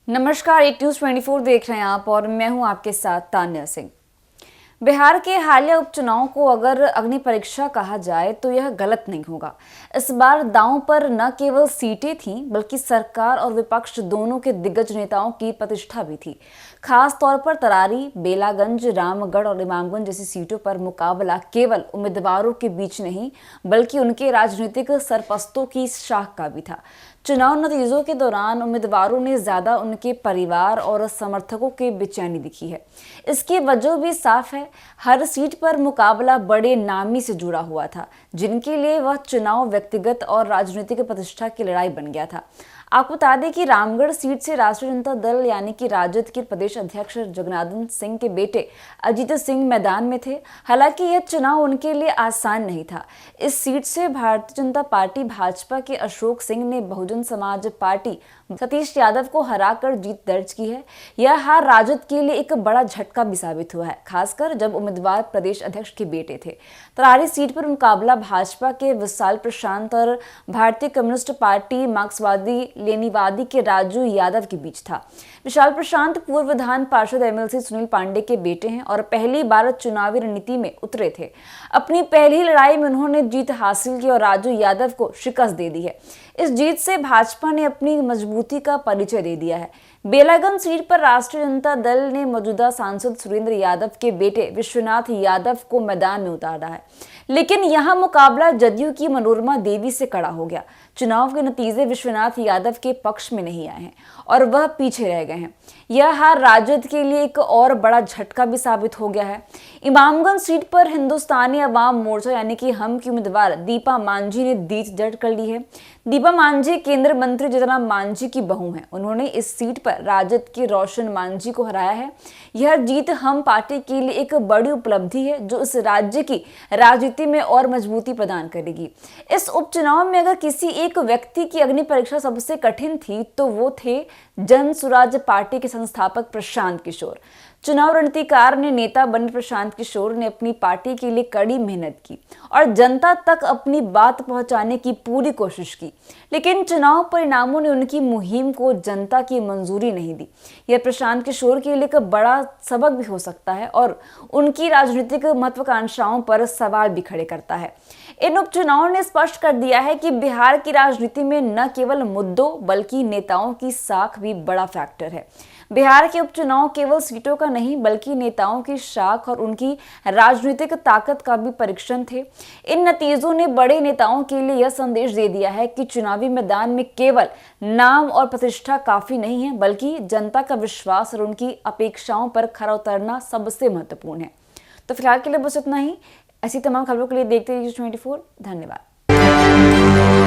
नमस्कार, एक न्यूज़ 24 देख रहे हैं आप और मैं हूं आपके साथ तान्या सिंह। बिहार के हालिया उपचुनाव को अगर अग्नि परीक्षा कहा जाए तो यह गलत नहीं होगा। इस बार दांव पर न केवल सीटें थीं बल्कि सरकार और विपक्ष दोनों के दिग्गज नेताओं की प्रतिष्ठा भी थी। खास तौर पर तरारी, बेलागंज, रामगढ़ और इमामगंज जैसी सीटों पर मुकाबला केवल उम्मीदवारों के बीच नहीं बल्कि उनके राजनीतिक सरपस्तों की शाख का भी था। चुनाव नतीजों के दौरान उम्मीदवारों ने ज्यादा उनके परिवार और समर्थकों की बेचैनी दिखी है। इसकी वजह भी साफ है, हर सीट पर मुकाबला बड़े नामी से जुड़ा हुआ था जिनके लिए वह चुनाव व्यक्तिगत और राजनीतिक प्रतिष्ठा की लड़ाई बन गया था। आपको बता दें कि रामगढ़ सीट से राष्ट्रीय जनता दल यानी कि राजद के प्रदेश अध्यक्ष जगन्नाथ सिंह के बेटे अजीत सिंह मैदान में थे। हालांकि यह चुनाव उनके लिए आसान नहीं था। इस सीट से भारतीय जनता पार्टी भाजपा के अशोक सिंह ने बहुजन समाज पार्टी सतीश यादव को हराकर जीत दर्ज की है। यह हार राजद के लिए एक बड़ा झटका भी साबित हुआ है, खासकर जब उम्मीदवार प्रदेश अध्यक्ष के बेटे थे। तरारी सीट पर मुकाबला भाजपा के विशाल प्रशांत और भारतीय कम्युनिस्ट पार्टी मार्क्सवादी लेनीवादी के राजू यादव के बीच था। विशाल प्रशांत पूर्व विधान पार्षद एमएलसी सुनील पांडे के बेटे हैं और पहली बार चुनावी रणनीति में उतरे थे। अपनी पहली लड़ाई में उन्होंने जीत हासिल की और राजू यादव को शिकस्त दे दी है। इस जीत से भाजपा ने अपनी मजबूती का परिचय दे दिया है। बेलागंज सीट पर राष्ट्रीय जनता दल ने मौजूदा सांसद सुरेंद्र यादव के बेटे विश्वनाथ यादव को मैदान में उतारा है, लेकिन यहां मुकाबला जदयू की मनोरमा देवी से कड़ा हो गया। चुनाव के नतीजे विश्वनाथ यादव के पक्ष में नहीं आए हैं और वह पीछे रह गए हैं। यह हार राजद के लिए एक और बड़ा झटका भी साबित हो गया है। इमामगंज सीट पर हिंदुस्तानी अवाम मोर्चा यानी कि हम की उम्मीदवार दीपा मांझी ने जीत दर्ज कर ली है। दीपा मांझी केंद्रीय मंत्री जीतन मांझी की बहू हैं। उन्होंने इस सीट पर राजद के रोशन मांझी को हराया है। यह जीत हम पार्टी के लिए एक बड़ी उपलब्धि है जो इस राज्य की राजनीति में और मजबूती प्रदान करेगी। इस उपचुनाव में अगर किसी एक व्यक्ति की अग्नि परीक्षा सबसे कठिन थी तो वो थे जन स्वराज पार्टी के संस्थापक प्रशांत किशोर। चुनाव रणनीतिकार ने नेता बने प्रशांत किशोर ने अपनी पार्टी के लिए कड़ी मेहनत की और जनता तक अपनी बात पहुंचाने की पूरी कोशिश की, लेकिन चुनाव परिणामों ने उनकी मुहिम को जनता की मंजूरी नहीं दी। यह प्रशांत किशोर के लिए एक बड़ा सबक भी हो सकता है और उनकी राजनीतिक महत्वाकांक्षाओं पर सवाल भी खड़े करता है। इन उपचुनावों ने स्पष्ट कर दिया है कि बिहार की राजनीति में न केवल मुद्दों बल्कि नेताओं की साख भी बड़ा फैक्टर है। बिहार के उपचुनाव केवल सीटों का नहीं बल्कि नेताओं की शाख और उनकी राजनीतिक ताकत का भी परीक्षण थे। इन नतीजों ने बड़े नेताओं के लिए यह संदेश दे दिया है कि चुनावी मैदान में केवल नाम और प्रतिष्ठा काफी नहीं है बल्कि जनता का विश्वास और उनकी अपेक्षाओं पर खरा उतरना सबसे महत्वपूर्ण है। तो फिलहाल के लिए बस इतना ही। ऐसी तमाम खबरों के लिए देखते रहिए न्यूज़ 24। धन्यवाद।